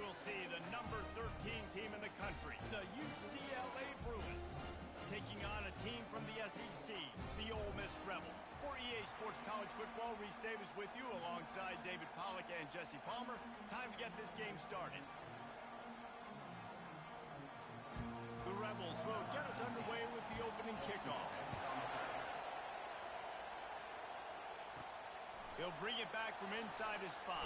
we'll see the number 13 team in the country, the UCLA Bruins, taking on a team from the SEC, the Ole Miss Rebels. For EA Sports College Football, Reese Davis with you alongside David Pollack and Jesse Palmer. Time to get this game started. The Rebels will get us underway with the opening kickoff. He'll bring it back from inside his 5.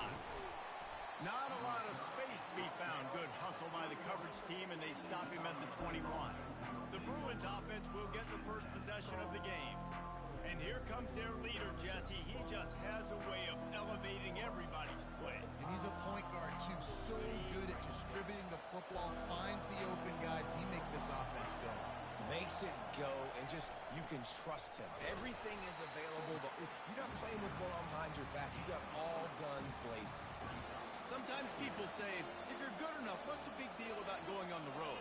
Not a lot of space to be found. Good hustle by the coverage team, and they stop him at the 21. The Bruins offense will get the first possession of the game. And here comes their leader, Jesse. He just has a way of elevating everybody's play. And he's a point guard, too. So good at distributing the football, finds the open guys, and he makes this offense go. Makes it go, and just, you can trust him. Everything is available. You're not playing with one arm behind your back. You got all guns blazing. Sometimes people say, if you're good enough, what's the big deal about going on the road?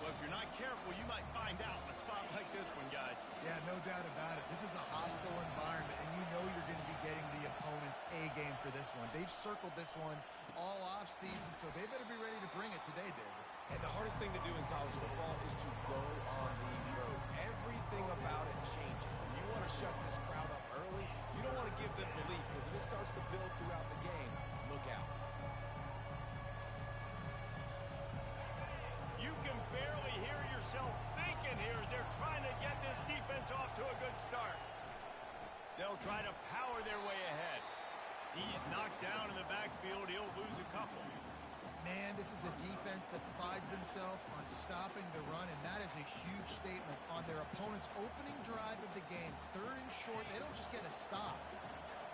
Well, if you're not careful, you might find out in a spot like this one, guys. Yeah, no doubt about it. This is a hostile environment, and you know you're going to be getting the opponent's A-game for this one. They've circled this one all off-season, so they better be ready to bring it today, David. And the hardest thing to do in college football is to go on the road. Everything about it changes, and you want to shut this crowd up early. You don't want to give them belief, because if it starts to build throughout the game, look out. You can barely hear yourself thinking here as they're trying to get this defense off to a good start. They'll try to power their way ahead. He's knocked down in the backfield. He'll lose a couple. Man, this is a defense that prides themselves on stopping the run, and that is a huge statement on their opponent's opening drive of the game. 3rd and short, they don't just get a stop.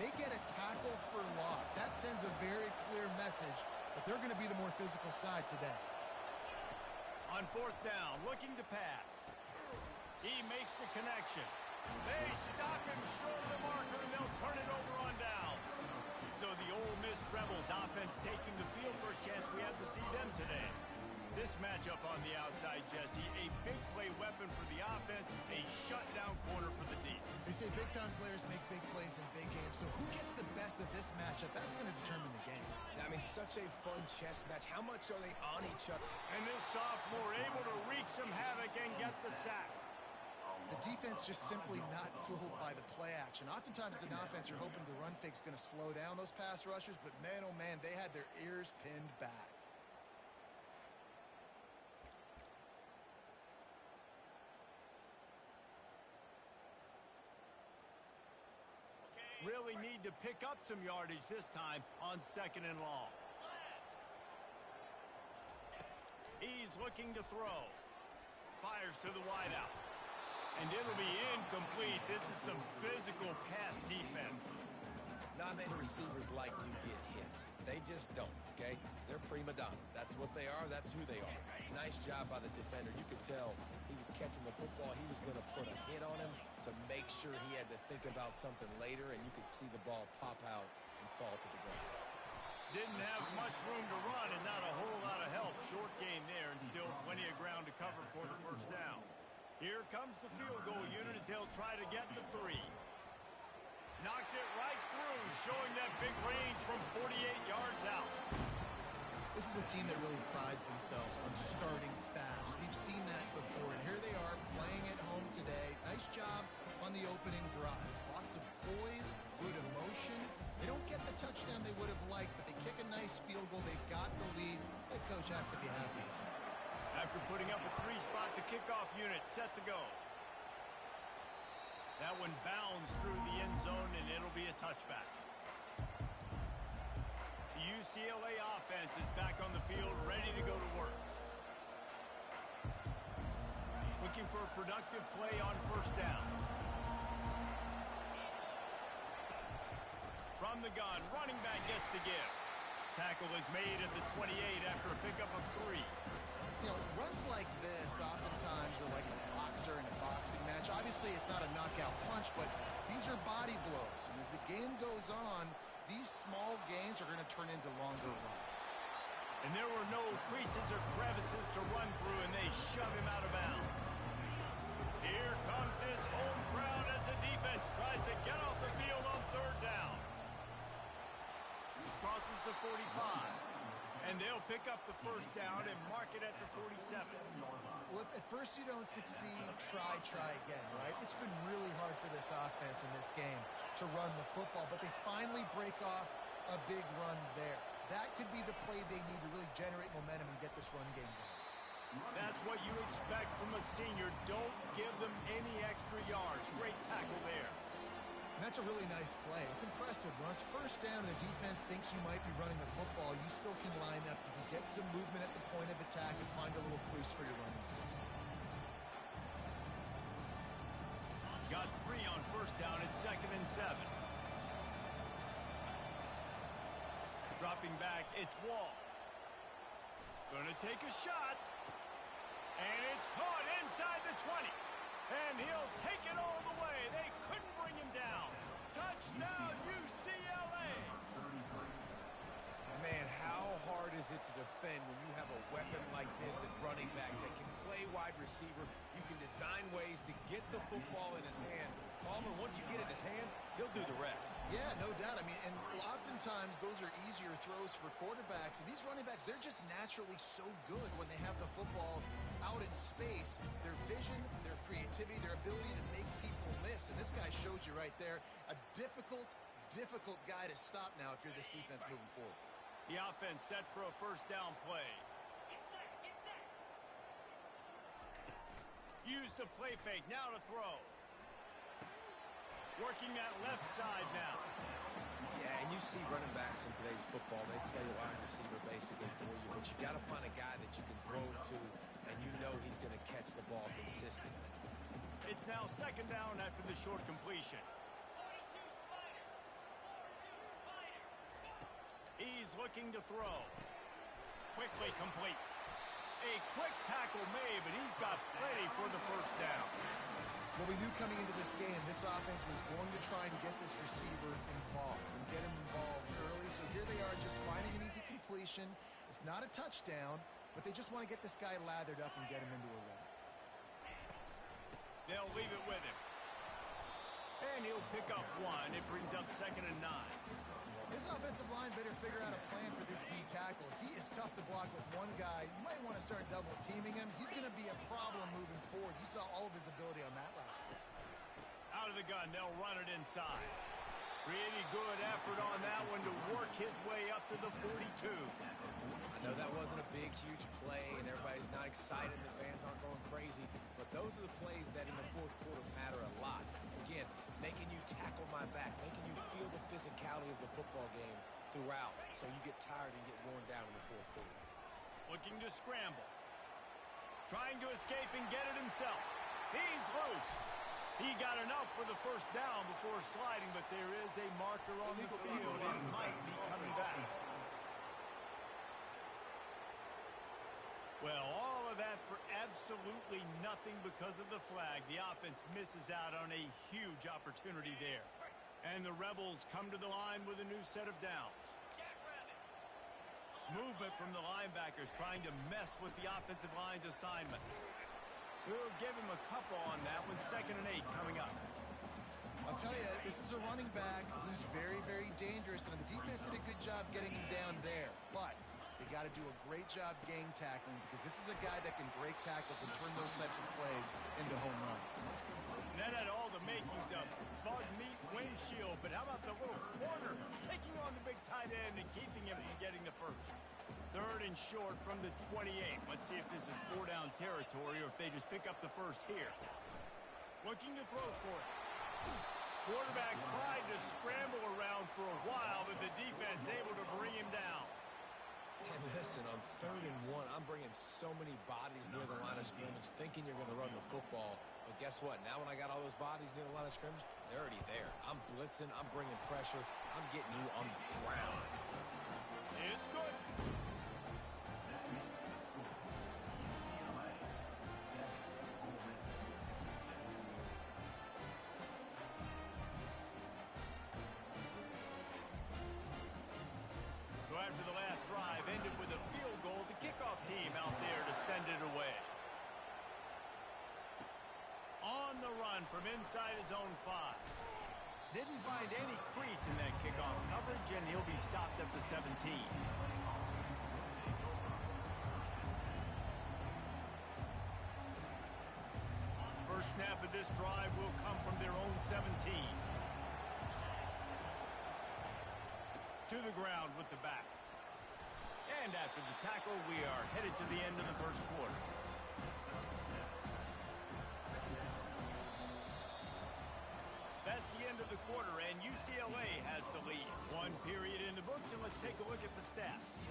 They get a tackle for loss. That sends a very clear message that they're going to be the more physical side today. On 4th down, looking to pass. He makes the connection. They stop him short of the marker, and they'll turn it over on down. So the Ole Miss Rebels offense taking the field. First chance we have to see them today. This matchup on the outside, Jesse, a big play weapon for the offense, a shutdown corner for the D. They say big-time players make big plays in big games, so who gets the best of this matchup? That's going to determine the game. I mean, such a fun chess match. How much are they on each other? And this sophomore able to wreak some havoc and get the sack. The defense just simply not fooled by the play action. Oftentimes as an offense, you're hoping the run fake's going to slow down those pass rushers, but man, oh man, they had their ears pinned back. Really need to pick up some yardage this time on 2nd and long. He's looking to throw. Fires to the wideout. And it'll be incomplete. This is some physical pass defense. Not many receivers like to get hit. They just don't, okay? They're prima donnas. That's what they are. That's who they are. Nice job by the defender. You could tell he was catching the football. He was going to put a hit on him to make sure he had to think about something later, and you could see the ball pop out and fall to the ground. Didn't have much room to run and not a whole lot of help. Short game there and still plenty of ground to cover for the first down. Here comes the field goal unit as they'll try to get the 3. Knocked it right through, showing that big range from 48 yards out. This is a team that really prides themselves on starting fast. We've seen that before, and here they are playing at home today. Nice job on the opening drive. Lots of poise, good emotion. They don't get the touchdown they would have liked, but they kick a nice field goal. They've got the lead. That coach has to be happy. After putting up a 3-spot, the kickoff unit set to go. That one bounds through the end zone, and it'll be a touchback. The UCLA offense is back on the field, ready to go to work. Looking for a productive play on 1st down. From the gun, running back gets to give. Tackle is made at the 28 after a pickup of 3. You know, runs like this oftentimes are like a boxer in a boxing match. Obviously, it's not a knockout punch, but these are body blows. And as the game goes on, these small gains are going to turn into longer runs. And there were no creases or crevices to run through, and they shove him out of bounds. Here comes this home crowd as the defense tries to get off the field on 3rd down. Crosses the 45. And they'll pick up the first down and mark it at the 47. Well, if at first you don't succeed, try again, right? It's been really hard for this offense in this game to run the football, but they finally break off a big run there. That could be the play they need to really generate momentum and get this run game going. That's what you expect from a senior. Don't give them any extra yards. Great tackle there. And that's a really nice play. It's impressive. When it's first down and the defense thinks you might be running the football, you still can line up. You can get some movement at the point of attack and find a little crease for your running. Got 3 on first down at 2nd and 7. Dropping back, it's Wall. Gonna take a shot. And it's caught inside the 20. And he'll take it all the way. They couldn't bring him down. Touchdown, UCLA. Man, how hard is it to defend when you have a weapon like this at running back that can play wide receiver? You can design ways to get the football in his hand. Palmer, once you get it in his hands, he'll do the rest. Yeah, no doubt. I mean, and oftentimes those are easier throws for quarterbacks. And these running backs, they're just naturally so good when they have the football out in space. Their vision, their creativity, their ability to make people miss. And this guy shows you right there a difficult guy to stop now if you're this defense moving forward. The offense set for a first down play. Use the play fake. Now to throw. Working that left side now. Yeah, and you see running backs in today's football, they play wide receiver basically for you, but you got to find a guy that you can throw to, and you know he's going to catch the ball consistently. It's now 2nd down after the short completion. He's looking to throw. Quickly complete. A quick tackle made, but he's got plenty for the first down. Well, we knew coming into this game, this offense was going to try and get this receiver involved and get him involved early. So here they are just finding an easy completion. It's not a touchdown, but they just want to get this guy lathered up and get him into a rhythm. They'll leave it with him. And he'll pick up 1. It brings up 2nd and 9. This offensive line better figure out a plan for this D tackle. If he is tough to block with one guy, you might want to start double teaming him. He's going to be a problem moving forward. You saw all of his ability on that last play. Out of the gun, they'll run it inside. Pretty good effort on that one to work his way up to the 42. I know that wasn't a big, huge play, and everybody's not excited. The fans aren't going crazy, but those are the plays that in the fourth quarter matter a lot. Again, making you tackle my back, making you feel the physicality of the football game throughout, so you get tired and get worn down in the fourth quarter. Looking to scramble. Trying to escape and get it himself. He's loose. He got enough for the first down before sliding, but there is a marker on the field. It might be coming back. Well, all of that for absolutely nothing because of the flag. The offense misses out on a huge opportunity there. And the Rebels come to the line with a new set of downs. Movement from the linebackers trying to mess with the offensive line's assignments. We'll give him a couple on that one. 2nd and 8 coming up. I'll tell you, this is a running back who's very, very dangerous, and the defense did a good job getting him down there. But they got to do a great job gang tackling because this is a guy that can break tackles and turn those types of plays into home runs. That had all the makings of bug meat windshield, but how about the little corner taking on the big tight end and keeping him from getting the first? 3rd and short from the 28. Let's see if this is 4-down territory or if they just pick up the first here. Looking to throw for it. Quarterback tried to scramble around for a while, but the defense able to bring him down. And listen, on 3rd and 1, I'm bringing so many bodies near the line of scrimmage thinking you're going to run the football. But guess what? Now when I got all those bodies near the line of scrimmage, they're already there. I'm blitzing. I'm bringing pressure. I'm getting you on the ground. It's good. So after the last drive ended with a field goal, the kickoff team out there to send it away. On the run from inside his own 5. Didn't find any crease in that kickoff coverage, and he'll be stopped at the 17. first snap of this drive will come from their own 17. To the ground with the back. And after the tackle, we are headed to the end of the first quarter. That's the end of the quarter, and UCLA has the lead. One period in the books, and let's take a look at the stats.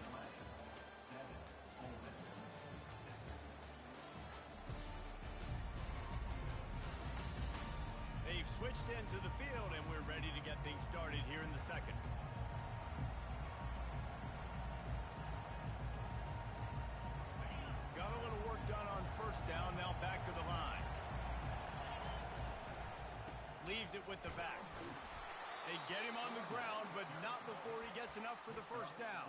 They've switched into the field, and we're ready to get things started here in the second. Got a little work done on first down, now back to the line. Leaves it with the back. They get him on the ground, but not before he gets enough for the first down.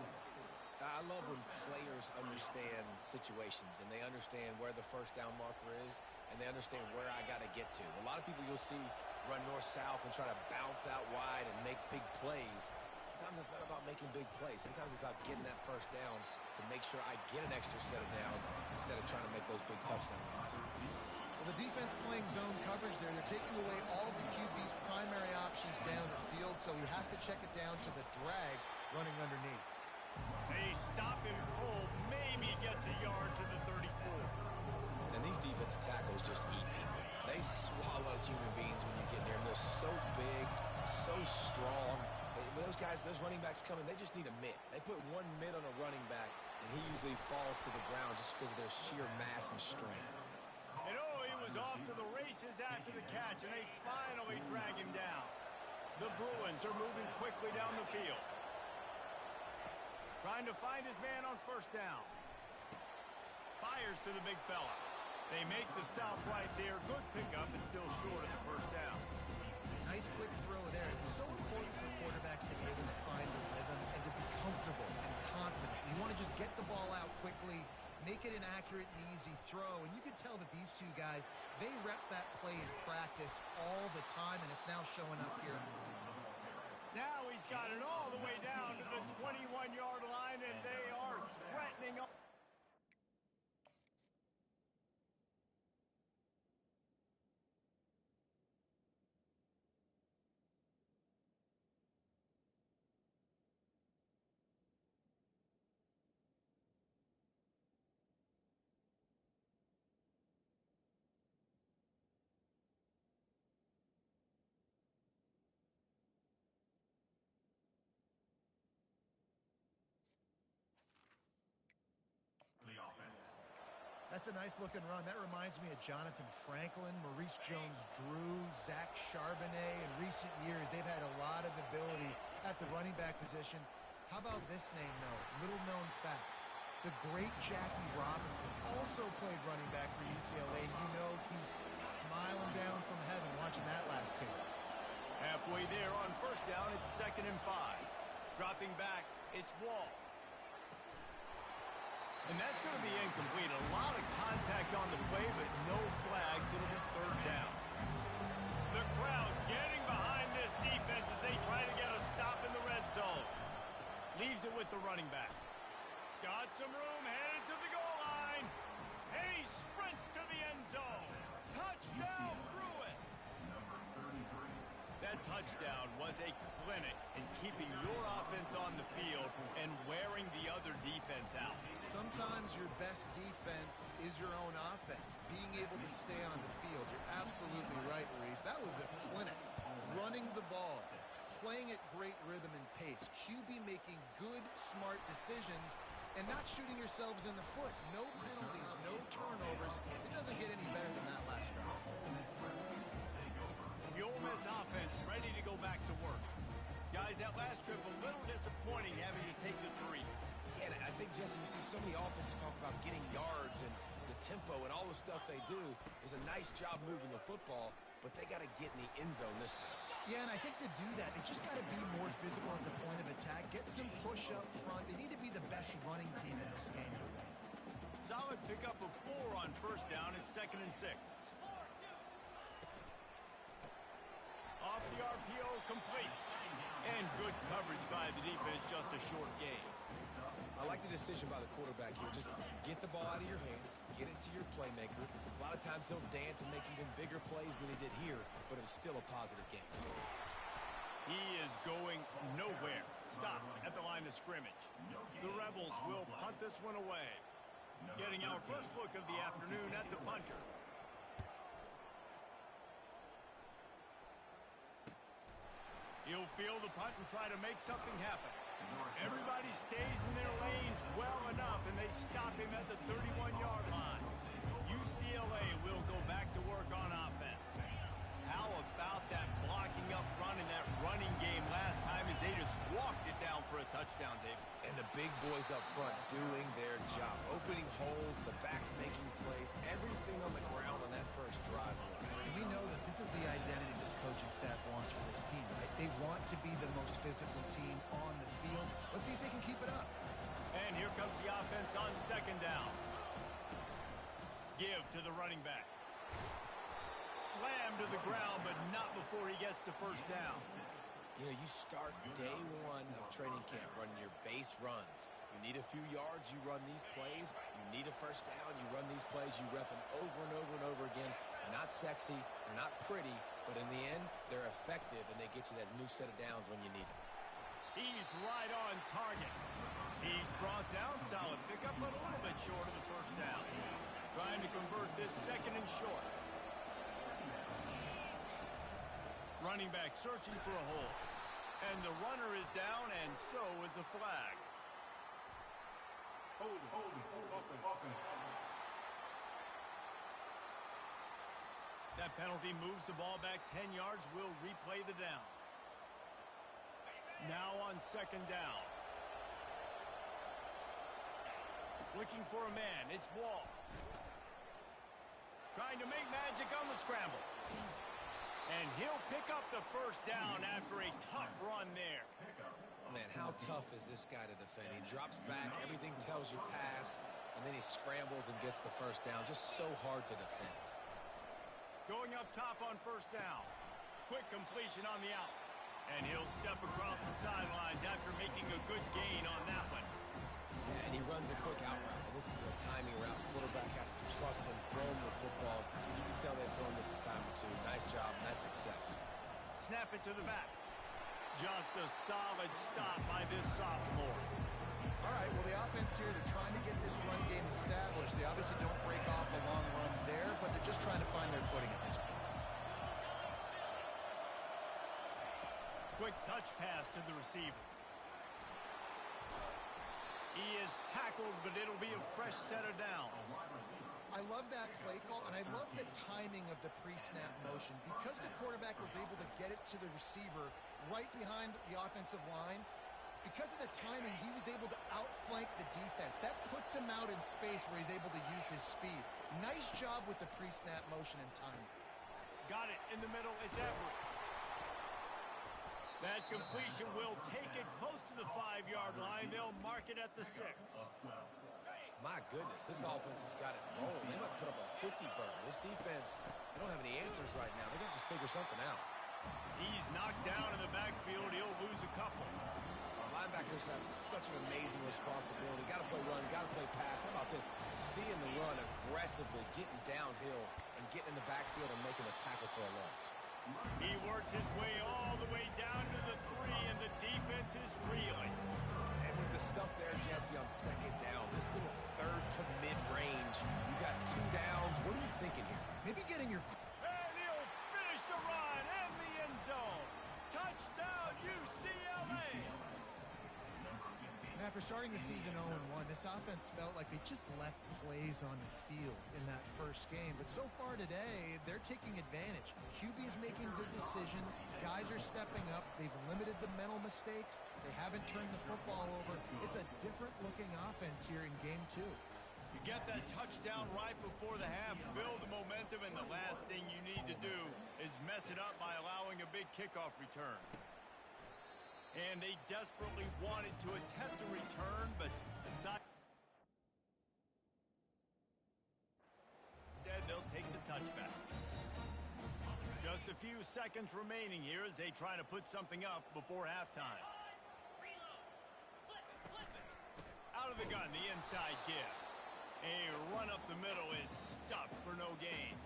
I love when players understand situations and they understand where the first down marker is and they understand where I got to get to. A lot of people you'll see run north-south and try to bounce out wide and make big plays. Sometimes it's not about making big plays. Sometimes it's about getting that first down to make sure I get an extra set of downs instead of trying to make those big touchdown runs. Well, the defense playing zone coverage there. They're taking away all of the QB's primary options down the field, so he has to check it down to the drag running underneath. They stop him cold. Maybe gets a yard to the 34. And these defensive tackles just eat people. They swallow human beings when you get near them. They're so big, so strong. Those guys, those running backs coming, they just need a mitt. They put one mitt on a running back, and he usually falls to the ground just because of their sheer mass and strength. And he was off to the races after the catch, and they finally drag him down. The Bruins are moving quickly down the field. Trying to find his man on first down. Fires to the big fella. They make the stop right there. Good pickup, but still short of the first down. Nice quick throw there. It's so important for quarterbacks to be able to find a rhythm and to be comfortable and confident. You want to just get the ball out quickly, make it an accurate and easy throw. And you can tell that these two guys, they rep that play in practice all the time, and it's now showing up here. Now he's got it all the way down to the 21-yard line, and they are threatening. That's a nice-looking run. That reminds me of Jonathan Franklin, Maurice Jones-Drew, Zach Charbonnet. In recent years, they've had a lot of ability at the running back position. How about this name, though? Little-known fact. The great Jackie Robinson also played running back for UCLA. You know he's smiling down from heaven watching that last kick. Halfway there on first down, it's 2nd and 5. Dropping back, it's Wall. And that's going to be incomplete. A lot of contact on the play, but no flags. It'll be 3rd down. The crowd getting behind this defense as they try to get a stop in the red zone. Leaves it with the running back. Got some room, headed to the goal line. And he sprints to the end zone. Touchdown, Bruins. That touchdown was a clinic in keeping your offense on the field and wearing the other defense out. Sometimes your best defense is your own offense. Being able to stay on the field. You're absolutely right, Reese. That was a clinic. Running the ball, playing at great rhythm and pace. QB making good, smart decisions and not shooting yourselves in the foot. No penalties, no turnovers. It doesn't get any better than that last drive. The Ole Miss offense ready to go back to work. Guys, that last trip a little disappointing having to take the 3. Yeah, and I think, Jesse, you see so many offenses talk about getting yards and the tempo and all the stuff they do. There's a nice job moving the football, but they got to get in the end zone this time. Yeah, and I think to do that, they just got to be more physical at the point of attack, get some push up front. They need to be the best running team in this game to win. Solid pickup of 4 on first down. It's 2nd and 6. Off the RPO, complete. And good coverage by the defense, just a short gain. I like the decision by the quarterback here. Just get the ball out of your hands, get it to your playmaker. A lot of times he'll dance and make even bigger plays than he did here, but it was still a positive game. He is going nowhere. Stop at the line of scrimmage. The Rebels will punt this one away. Getting our first look of the afternoon at the punter. He'll field the punt and try to make something happen. Everybody stays in their lanes well enough, and they stop him at the 31-yard line. UCLA will go back to work on offense. How about that blocking up front in that running game last time as they just walked it down for a touchdown, David? And the big boys up front doing their job. Opening holes, the backs making plays, everything on the ground on that first drive. And we know that this is the identity this coaching staff wants for this team, right? They want to be the most physical team on the field. Let's see if they can keep it up. And here comes the offense on second down. Give to the running back. Slam to the ground, but not before he gets the first down. You know, you start day one of training camp running your base runs. You need a few yards, you run these plays. You need a first down, you run these plays. You rep them over and over and over again. They're not sexy, they're not pretty, but in the end, they're effective, and they get you that new set of downs when you need them. He's right on target. He's brought down, solid pickup, but a little bit short of the first down. Trying to convert this second and short. Running back searching for a hole. And the runner is down, and so is the flag. Hold offense. That penalty moves the ball back 10 yards. We'll replay the down. Now on second down. Looking for a man. It's Wall. Trying to make magic on the scramble. And he'll pick up the first down after a tough run there. Man, how tough is this guy to defend? He drops back, everything tells you pass, and then he scrambles and gets the first down. Just so hard to defend. Going up top on first down. Quick completion on the out. And he'll step across the sidelines after making a good gain on that one. Yeah, and he runs a quick out route. And this is a timing route. The quarterback has to trust him, throw him the football. You can tell they've thrown this a time or two. Nice job, nice success. Snap it to the back. Just a solid stop by this sophomore. All right, well, the offense here, they're trying to get this run game established. They obviously don't break off a long run there, but they're just trying to find their footing at this point. Quick touch pass to the receiver. He is tackled, but it'll be a fresh set of downs. I love that play call, and I love the timing of the pre-snap motion. Because the quarterback was able to get it to the receiver right behind the offensive line, because of the timing, he was able to outflank the defense. That puts him out in space where he's able to use his speed. Nice job with the pre-snap motion and timing. Got it in the middle. It's Everett. That completion will take it close to the 5-yard line. They'll mark it at the 6. My goodness, this offense has got it rolling. They might put up a 50-burger. This defense, they don't have any answers right now. They're going to just figure something out. He's knocked down in the backfield. He'll lose a couple. Linebackers have such an amazing responsibility. Got to play run, got to play pass. How about this? Seeing the run aggressively, getting downhill, and getting in the backfield and making a tackle for a loss. He works his way all the way down to the 3, and the defense is reeling. And with the stuff there, Jesse, on second down, this little third to mid-range, you got 2 downs. What are you thinking here? Maybe getting your... And he'll finish the run in the end zone. Touchdown, UCLA. And after starting the season 0-1, this offense felt like they just left plays on the field in that first game. But so far today, they're taking advantage. QB's making good decisions. Guys are stepping up. They've limited the mental mistakes. They haven't turned the football over. It's a different-looking offense here in Game 2. You get that touchdown right before the half, build the momentum, and the last thing you need to do is mess it up by allowing a big kickoff return. And they desperately wanted to attempt a return, but decided instead they'll take the touchback. Just a few seconds remaining here as they try to put something up before halftime. Out of the gun, the inside give. A run up the middle is stuffed for no gain.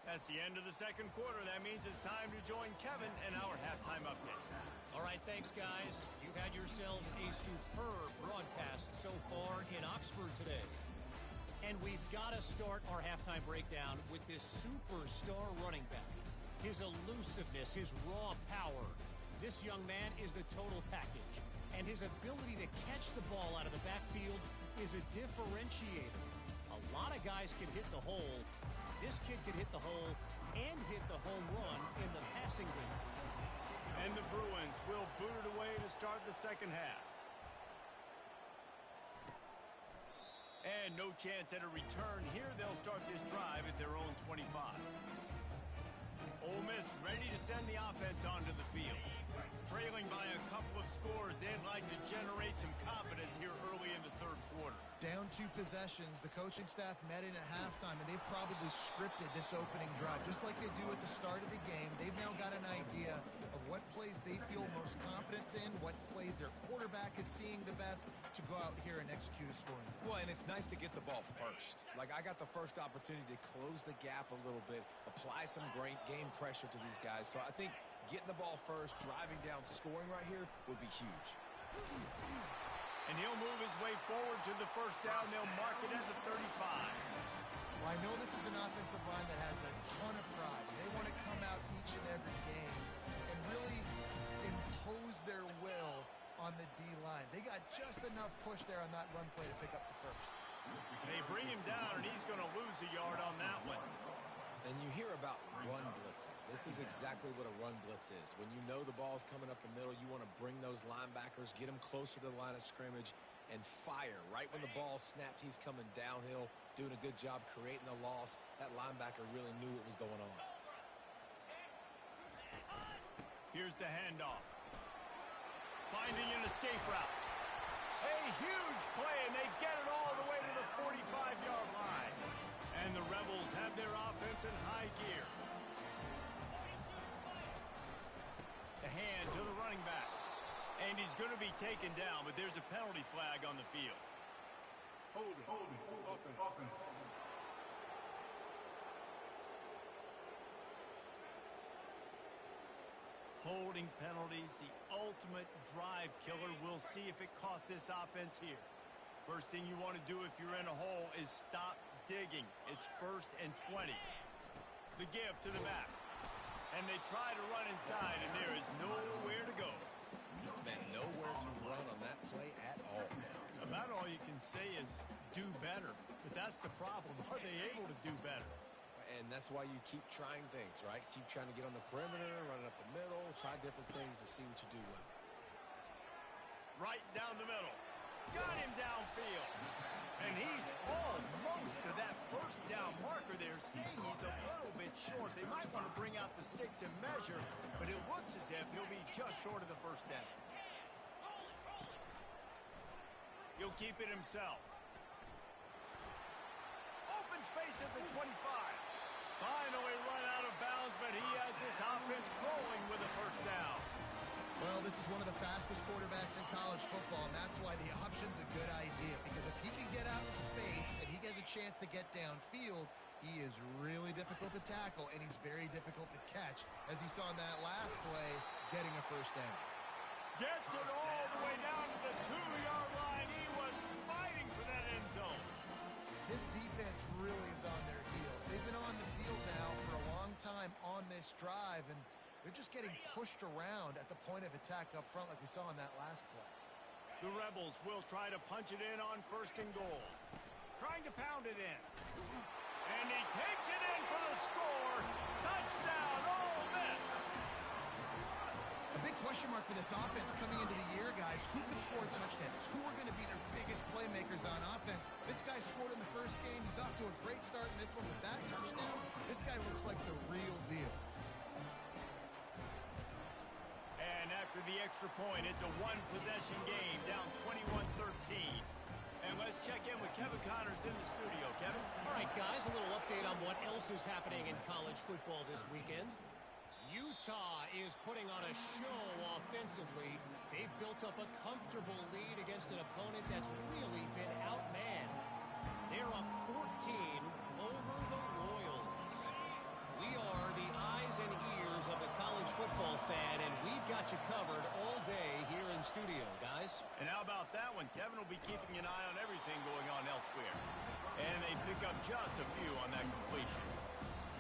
That's the end of the second quarter. That means it's time to join Kevin in our halftime update. All right, thanks, guys. You've had yourselves a superb broadcast so far in Oxford today. And we've got to start our halftime breakdown with this superstar running back. His elusiveness, his raw power. This young man is the total package. And his ability to catch the ball out of the backfield is a differentiator. A lot of guys can hit the hole. This kid can hit the hole and hit the home run in the passing game. And the Bruins will boot it away to start the second half. And no chance at a return here. They'll start this drive at their own 25. Ole Miss ready to send the offense onto the field. Trailing by a couple of scores, they'd like to generate some confidence here early in the third quarter. Down 2 possessions, the coaching staff met in at halftime, and they've probably scripted this opening drive. Just like they do at the start of the game, they've now got an idea of what plays they feel most confident in, what plays their quarterback is seeing the best to go out here and execute a scoring. Well, and it's nice to get the ball first. Like, I got the first opportunity to close the gap a little bit, apply some great game pressure to these guys. So I think getting the ball first, driving down, scoring right here would be huge. And he'll move his way forward to the first down. They'll mark it at the 35. Well, I know this is an offensive line that has a ton of pride. They want to come out each and every game and really impose their will on the D-line. They got just enough push there on that run play to pick up the first. They bring him down, and he's going to lose a yard on that one. And you hear about run blitzes. This is exactly what a run blitz is. When you know the ball's coming up the middle, you want to bring those linebackers, get them closer to the line of scrimmage, and fire. Right when the ball snapped, he's coming downhill, doing a good job creating the loss. That linebacker really knew what was going on. Here's the handoff. Finding an escape route. A huge play, and they get it all the way to the 45-yard line. And the Rebels have their offense in high gear. The hand to the running back. And he's going to be taken down, but there's a penalty flag on the field. Holding, offense. Holding penalties, the ultimate drive killer. We'll see if it costs this offense here. First thing you want to do if you're in a hole is stop digging. It's 1st and 20. The give to the back. And they try to run inside, and there is nowhere to go. Man, nowhere to run on that play at all. About all you can say is do better. But that's the problem. Are they able to do better? And that's why you keep trying things, right? Keep trying to get on the perimeter, run it up the middle, try different things to see what you do well. Right down the middle. Got him downfield. And he's almost to that first down marker there, saying he's a little bit short. They might want to bring out the sticks and measure, but it looks as if he'll be just short of the first down. He'll keep it himself. Open space at the 25. Finally run out of bounds, but he has this offense rolling with a first down. Well, this is one of the fastest quarterbacks in college football, and that's why the option's a good idea. Because if he can get out in space and he has a chance to get downfield, he is really difficult to tackle, and he's very difficult to catch. As you saw in that last play, getting a first down. Gets it all the way down to the 2-yard line. He was fighting for that end zone. This defense really is on their heels. They've been on the field now for a long time on this drive, and they're just getting pushed around at the point of attack up front like we saw in that last play. The Rebels will try to punch it in on 1st and goal. Trying to pound it in. And he takes it in for the score. Touchdown, Ole Miss. A big question mark for this offense coming into the year, guys. Who could score touchdowns? Who are going to be their biggest playmakers on offense? This guy scored in the first game. He's off to a great start in this one with that touchdown. This guy looks like the real deal. And after the extra point, it's a one-possession game, down 21-13. And let's check in with Kevin Connors else is happening in college football this weekend? Utah is putting on a show offensively. They've built up a comfortable lead against an opponent that's really been outmanned. They're up 14 over the Royals. We are the eyes and ears of the college football fan, and we've got you covered all day here in studio, guys. And how about that one? Kevin will be keeping an eye on everything going on elsewhere. And they pick up just a few on that completion.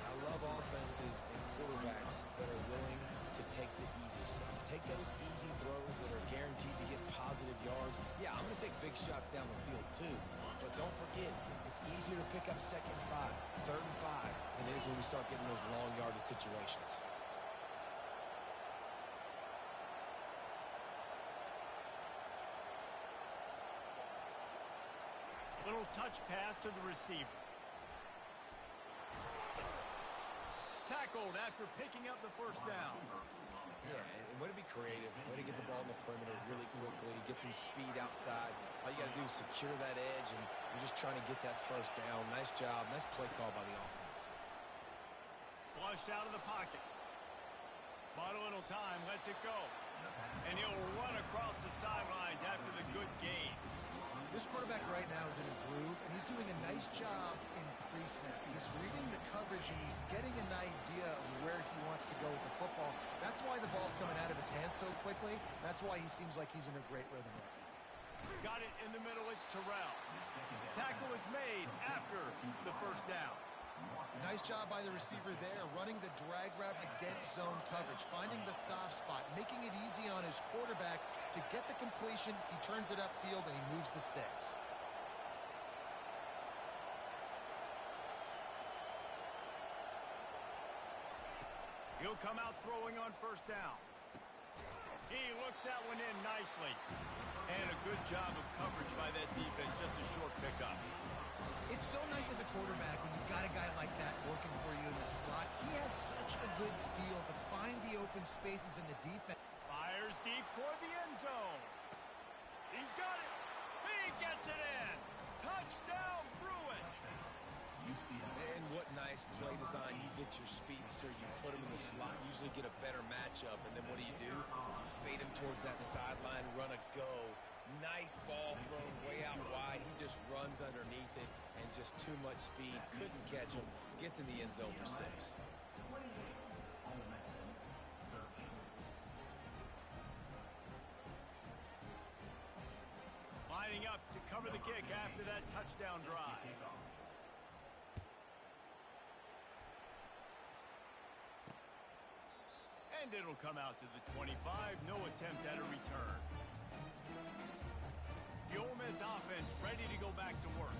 I love offenses and quarterbacks that are willing to take the easy stuff. Take those easy throws that are guaranteed to get positive yards. Yeah, I'm going to take big shots down the field too. But don't forget, it's easier to pick up 2nd and 5, 3rd and 5 than it is when we start getting those long yardage situations. Little touch pass to the receiver. Tackled after picking up the first down. Yeah, and way to be creative, way to get the ball in the perimeter really quickly, get some speed outside. All you got to do is secure that edge, and you're just trying to get that first down. Nice job. Nice play call by the offense. Flushed out of the pocket. Bought a little time, lets it go. And he'll run across the sidelines after the good gain. This quarterback right now is in a groove, and he's doing a nice job in pre-snap. He's reading the coverage, and he's getting an idea of where he wants to go with the football. That's why the ball's coming out of his hands so quickly. That's why he seems like he's in a great rhythm right now. Got it in the middle, it's Terrell. Tackle is made after the first down. Nice job by the receiver there, running the drag route against zone coverage, finding the soft spot, making it easy on his quarterback to get the completion. He turns it upfield, and he moves the sticks. He'll come out throwing on first down. He looks that one in nicely. And a good job of coverage by that defense, just a short pickup. It's so nice as a quarterback when you've got a guy like that working for you in the slot. He has such a good feel to find the open spaces in the defense. Fires deep toward the end zone. He's got it. He gets it in. Touchdown, Bruin. And what nice play design. You get your speedster, you put him in the slot, usually get a better matchup, and then what do? You fade him towards that sideline, run a go. Nice ball thrown way out wide. He just runs underneath it, and just too much speed. Couldn't catch him. Gets in the end zone for 6. Lining up to cover the kick after that touchdown drive. And it'll come out to the 25. No attempt at a return. The Ole Miss offense ready to go back to work.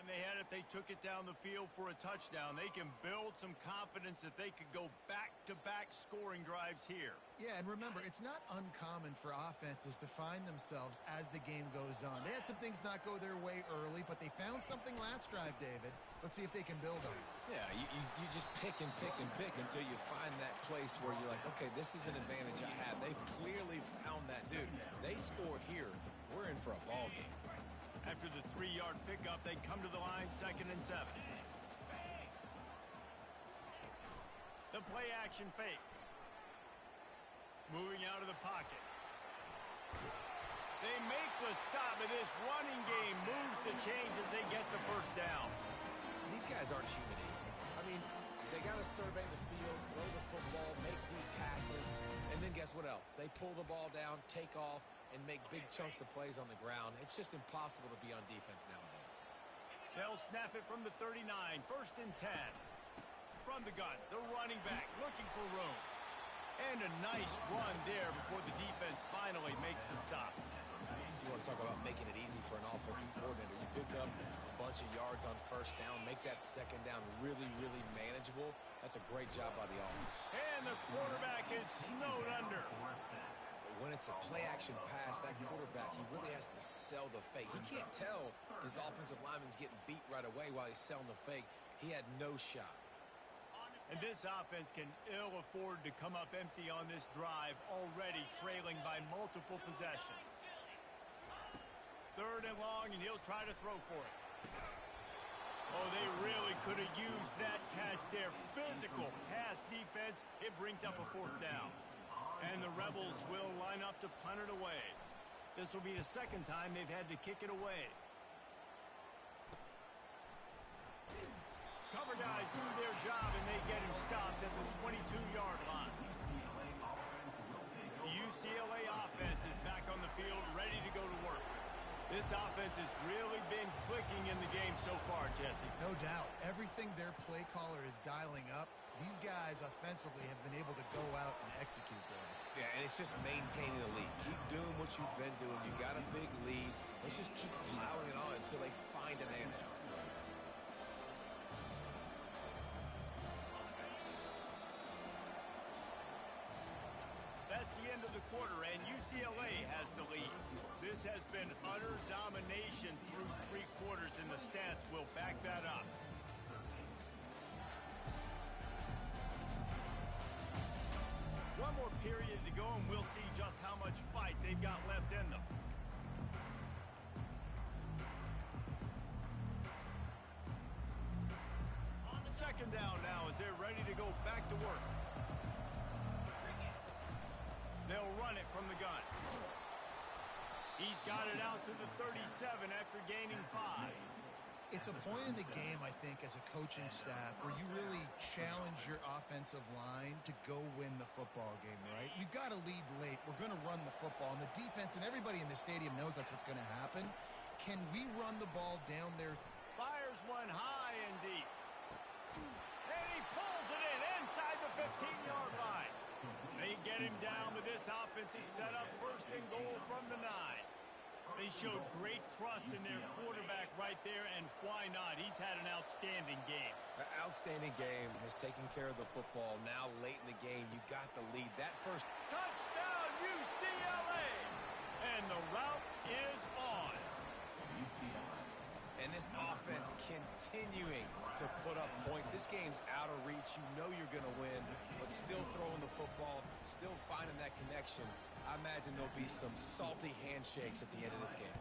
They had if they took it down the field for a touchdown. They can build some confidence that they could go back-to-back scoring drives here. Yeah, and remember, it's not uncommon for offenses to find themselves as the game goes on. They had some things not go their way early, but they found something last drive, David. Let's see if they can build on it. Yeah, you just pick and pick and pick until you find that place where you're like, okay, this is an advantage I have. They've clearly found that, dude. They score here, we're in for a ball game. After the 3-yard pickup, they come to the line, 2nd and 7. The play action fake. Moving out of the pocket. They make the stop, and this running game moves the chains as they get the first down. These guys aren't human. I mean, they got to survey the field, throw the football, make deep passes, and then guess what else? They pull the ball down, take off, and make big chunks of plays on the ground. It's just impossible to be on defense nowadays. They'll snap it from the 39, 1st and 10. From the gun, the running back looking for room. And a nice run there before the defense finally makes the stop. You want to talk about making it easy for an offensive coordinator. You pick up a bunch of yards on first down, make that second down really, really manageable. That's a great job by the offense. And the quarterback is snowed under. When it's a play-action pass, that quarterback, he really has to sell the fake. He can't tell his offensive lineman's getting beat right away while he's selling the fake. He had no shot. And this offense can ill afford to come up empty on this drive, already trailing by multiple possessions. 3rd and long, and he'll try to throw for it. Oh, they really could have used that catch there. Physical pass defense. It brings up a 4th down. And the Rebels will line up to punt it away. This will be the 2nd time they've had to kick it away. Cover guys do their job, and they get him stopped at the 22-yard line. The UCLA offense is back on the field, ready to go to work. This offense has really been clicking in the game so far, Jesse. No doubt. Everything their play caller is dialing up, these guys offensively have been able to go out and execute there. Yeah, and it's just maintaining the lead. Keep doing what you've been doing. You got a big lead. Let's just keep plowing it on until they find an answer. That's the end of the quarter, and UCLA has the lead. This has been utter domination through 3 quarters, and the stats will back that up. One more period to go, and we'll see just how much fight they've got left in them. Second down now as they're ready to go back to work. They'll run it from the gun. He's got it out to the 37 after gaining 5. It's a point in the game, I think, as a coaching staff where you really challenge your offensive line to go win the football game, right? You've got to lead late. We're going to run the football. And the defense and everybody in the stadium knows that's what's going to happen. Can we run the ball down there? Fires one high and deep. And he pulls it in inside the 15-yard line. They get him down, but this offense is set up 1st and goal from the 9. They showed great trust in their quarterback right there, and why not? He's had an outstanding game. An outstanding game, has taken care of the football. Now late in the game, you got the lead. That first touchdown, UCLA! And the route is on. And this offense continuing to put up points. This game's out of reach. You know you're going to win, but still throwing the football, still finding that connection. I imagine there'll be some salty handshakes at the end of this game.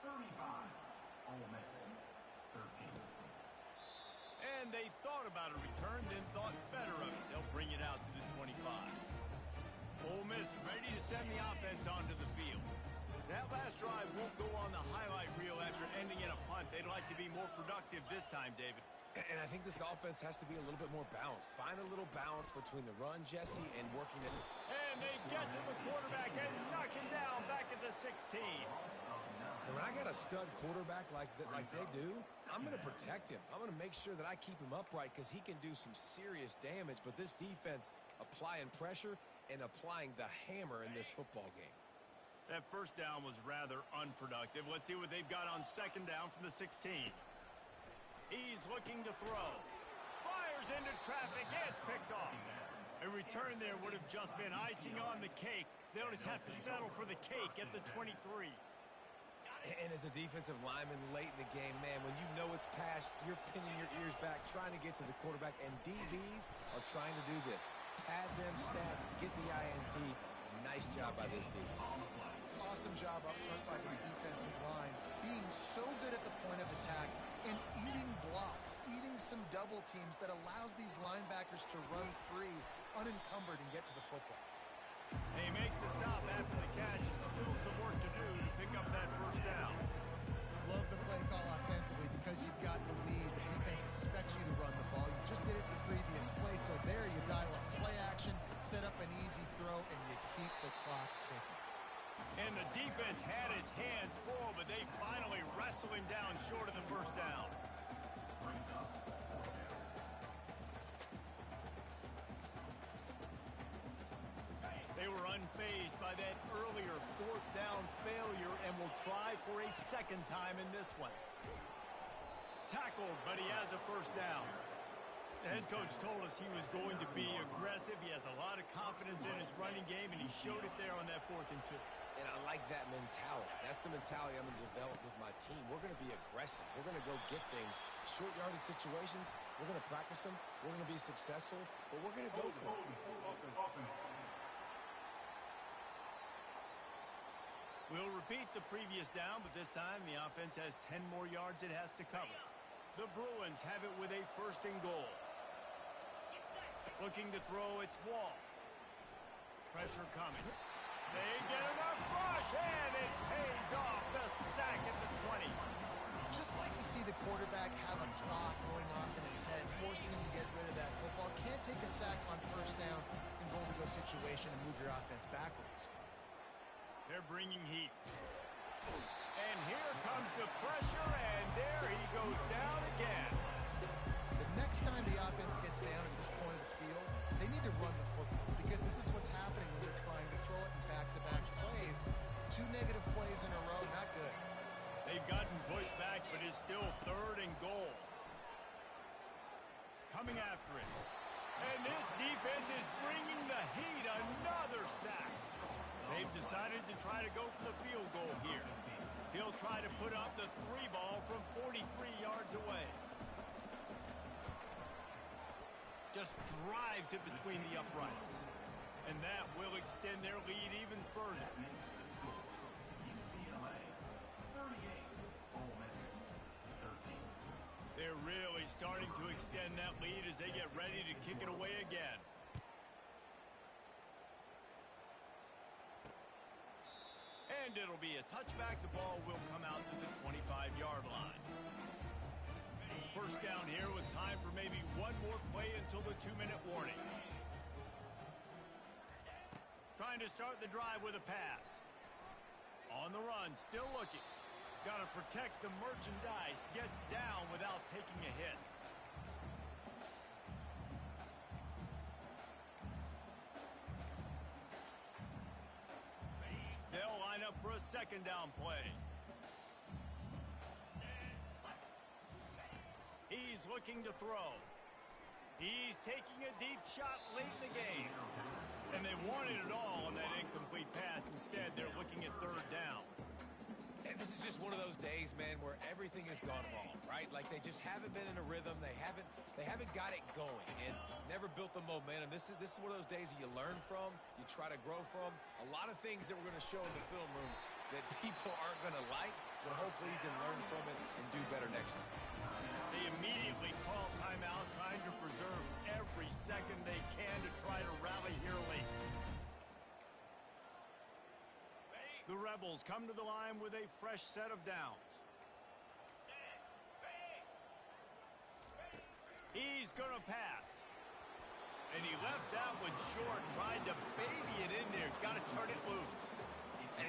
35, Ole Miss, 13. And they thought about a return, then thought better of it. They'll bring it out to the 25. Ole Miss ready to send the offense onto the field. That last drive won't go on the highlight reel after ending in a punt. They'd like to be more productive this time, David. And I think this offense has to be a little bit more balanced. Find a little balance between the run, Jesse, and working it. And they get to the quarterback and knock him down back at the 16. And when I got a stud quarterback like they do, I'm going to protect him. I'm going to make sure that I keep him upright because he can do some serious damage. But this defense applying pressure and applying the hammer in this football game. That first down was rather unproductive. Let's see what they've got on 2nd down from the 16. He's looking to throw. Fires into traffic. It's picked off. A return there would have just been icing on the cake. They'll just have to settle for the cake at the 23. And as a defensive lineman late in the game, man, when you know it's past, you're pinning your ears back, trying to get to the quarterback. And DBs are trying to do this. Pad them stats, get the INT. Nice job by this defense. Awesome job up front by this defensive line. Being so good at the point of attack and eating blocks, eating some double teams that allows these linebackers to run free, unencumbered, and get to the football. They make the stop after the catch, and still some work to do to pick up that first down. Love the play call offensively because you've got the lead. The defense expects you to run the ball. You just did it the previous play, so there you dial up play action, set up an easy throw, and you keep the clock ticking. And the defense had his hands full, but they finally wrestle him down short of the first down. They were unfazed by that earlier 4th down failure and will try for a 2nd time in this one. Tackled, but he has a first down. The head coach told us he was going to be aggressive. He has a lot of confidence in his running game, and he showed it there on that 4th and 2. And I like that mentality. That's the mentality I'm going to develop with my team. We're going to be aggressive. We're going to go get things. Short yardage situations, we're going to practice them. We're going to be successful, but we're going to go for it. We'll repeat the previous down, but this time the offense has 10 more yards it has to cover. The Bruins have it with a 1st and goal. Looking to throw, it's Wall. Pressure coming. They get enough rush, and it pays off. The sack at the 20. Just like to see the quarterback have a clock going off in his head, forcing him to get rid of that football. Can't take a sack on 1st down in goal-to-go situation and move your offense backwards. They're bringing heat. And here comes the pressure, and there he goes down again. The next time the offense gets down at this point of the field, they need to run the football, because this is what's happening when they're trying to throw it in back-to-back plays. 2 negative plays in a row, not good. They've gotten pushed back, but it's still 3rd and goal. Coming after it. And this defense is bringing the heat. Another sack. They've decided to try to go for the field goal here. He'll try to put up the 3 ball from 43 yards away. Just drives it between the uprights. And that will extend their lead even further. UCLA 38, Ole Miss 13. They're really starting to extend that lead as they get ready to kick it away again. And it'll be a touchback. The ball will come out to the 25-yard line. 1st down here with time for maybe one more play until the 2-minute warning. Trying to start the drive with a pass. On the run, still looking. Got to protect the merchandise. Gets down without taking a hit. They'll line up for a 2nd down play. He's looking to throw. He's taking a deep shot late in the game. And they wanted it all on that incomplete pass. Instead, they're looking at 3rd down. And this is just one of those days, man, where everything has gone wrong, right? Like they just haven't been in a rhythm. They haven't got it going and never built the momentum. This is one of those days that you learn from, you try to grow from. A lot of things that we're going to show in the film room that people aren't going to like, but hopefully you can learn from it and do better next time. They immediately call timeout, trying to preserve every second they can to try to rally here late. The Rebels come to the line with a fresh set of downs. He's going to pass. And he left that one short, tried to baby it in there. He's got to turn it loose.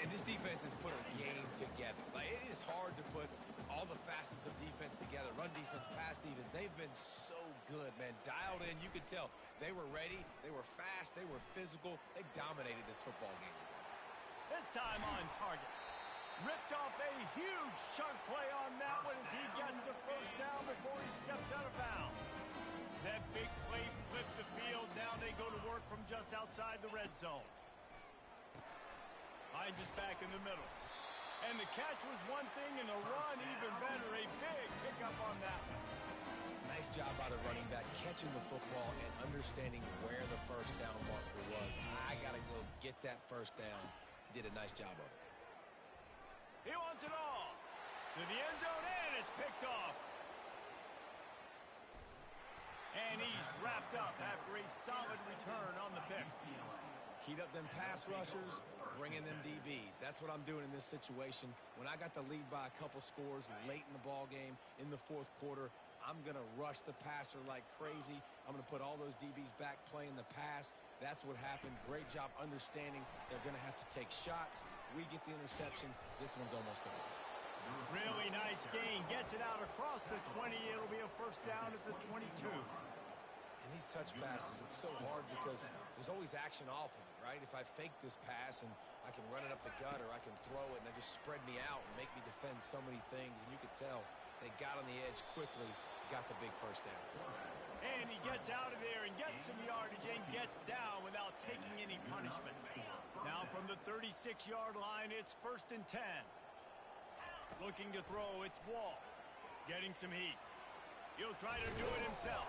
And this defense has put a game together. Like, it is hard to put all the facets of defense together. Run defense, pass defense. They've been so good, man. Dialed in. You could tell they were ready. They were fast. They were physical. They dominated this football game today. This time on target. Ripped off a huge chunk play on that one as he gets the 1st down before he steps out of bounds. That big play flipped the field. Now they go to work from just outside the red zone. Hines is back in the middle. And the catch was one thing, and the run even better. A big pickup on that one. Nice job by the running back, catching the football and understanding where the 1st down marker was. I got to go get that 1st down. He did a nice job of it. He wants it all. To the end zone, and it's picked off. And he's wrapped up after a solid return on the pick. Heat up them pass rushers, bring in them DBs. That's what I'm doing in this situation. When I got the lead by a couple scores late in the ball game in the 4th quarter, I'm going to rush the passer like crazy. I'm going to put all those DBs back playing the pass. That's what happened. Great job understanding they're going to have to take shots. We get the interception. This one's almost over. Really nice gain. Gets it out across the 20. It'll be a 1st down at the 22. And these touch passes, it's so hard because there's always action off of it, right? If I fake this pass and I can run it up the gut or I can throw it and they just spread me out and make me defend so many things. And you could tell they got on the edge quickly, got the big 1st down. And he gets out of there and gets some yardage and gets down without taking any punishment. Now from the 36-yard line, it's 1st and 10. Looking to throw, it's Wall. Getting some heat. He'll try to do it himself.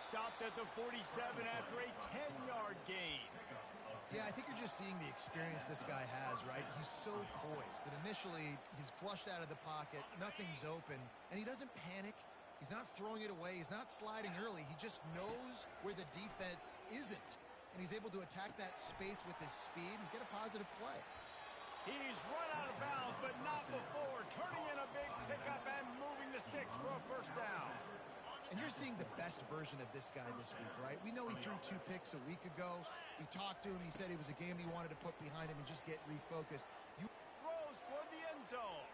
Stopped at the 47 after a 10-yard gain. Yeah, I think you're just seeing the experience this guy has, right? He's so poised that initially he's flushed out of the pocket, nothing's open, and he doesn't panic. He's not throwing it away. He's not sliding early. He just knows where the defense isn't, and he's able to attack that space with his speed and get a positive play. He's run out of bounds, but not before. Turning in a big pickup and moving the sticks for a 1st down. And you're seeing the best version of this guy this week, right? We know he threw 2 picks a week ago. We talked to him. He said it was a game he wanted to put behind him and just get refocused. Throws toward the end zone.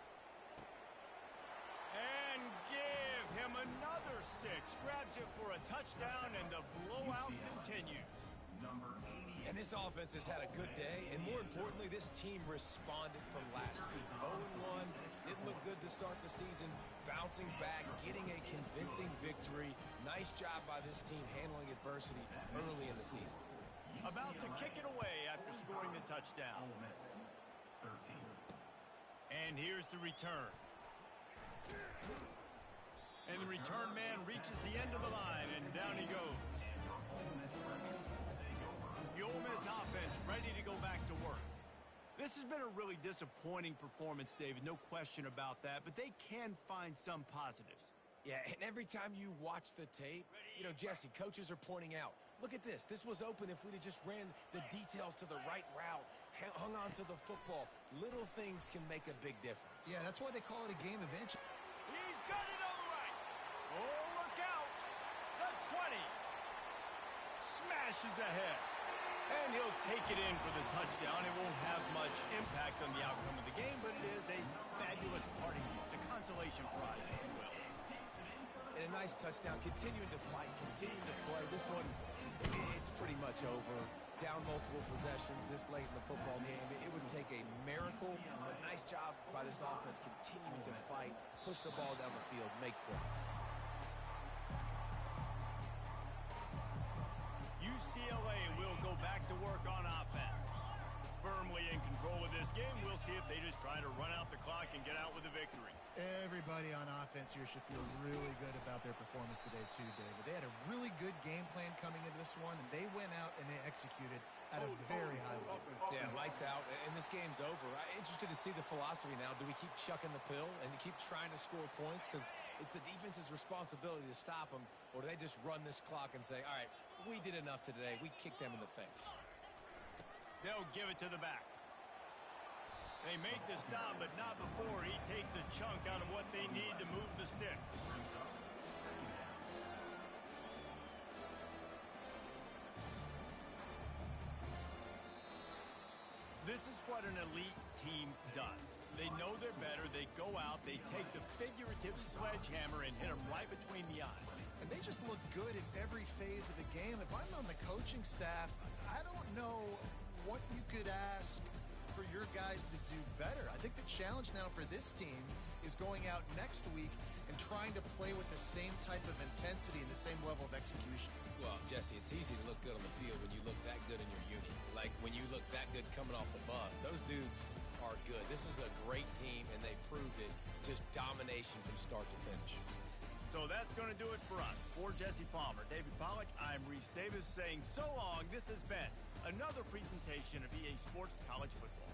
And give him another 6. Grabs it for a touchdown, and the blowout continues. Number 88. And this offense has had a good day, and more importantly, this team responded from last week. 0-1, didn't look good to start the season, bouncing back, getting a convincing victory. Nice job by this team handling adversity early in the season. About to kick it away after scoring the touchdown. Ole Miss 13. And here's the return. And the return man reaches the end of the line, and down he goes. The Ole Miss offense ready to go back to work. This has been a really disappointing performance, David, no question about that, but they can find some positives. Yeah, and every time you watch the tape, you know, Jesse, coaches are pointing out, look at this. This was open if we'd have just ran the details to the right route, hung on to the football. Little things can make a big difference. Yeah, that's why they call it a game of inches. He's got it on the right. Oh, look out. The 20. Smashes ahead. And he'll take it in for the touchdown. It won't have much impact on the outcome of the game, but it is a fabulous parting gift, a consolation prize, if you will. And a nice touchdown, continuing to fight, continuing to play. This one, it's pretty much over. Down multiple possessions this late in the football game. It would take a miracle, but nice job by this offense continuing to fight, push the ball down the field, make plays. UCLA will go back to work on offense. Firmly in control of this game. We'll see if they just try to run out the clock and get out with a victory. Everybody on offense here should feel really good about their performance today too, David. They had a really good game plan coming into this one, and they went out and they executed at a very high level. Yeah, lights out, and this game's over. I'm interested to see the philosophy now. Do we keep chucking the pill and keep trying to score points? Because it's the defense's responsibility to stop them, or do they just run this clock and say, all right, we did enough today. We kicked them in the face. They'll give it to the back. They make the stop, but not before he takes a chunk out of what they need to move the sticks. This is what an elite team does. They know they're better. They go out. They take the figurative sledgehammer and hit them right between the eyes. And they just look good in every phase of the game. If I'm on the coaching staff, I don't know what you could ask for your guys to do better. I think the challenge now for this team is going out next week and trying to play with the same type of intensity and the same level of execution. Well, Jesse, it's easy to look good on the field when you look that good in your unit. Like when you look that good coming off the bus. Those dudes are good. This is a great team, and they proved it. Just domination from start to finish. So that's going to do it for us. For Jesse Palmer, David Pollack, I'm Reese Davis saying so long. This has been another presentation of EA Sports College Football.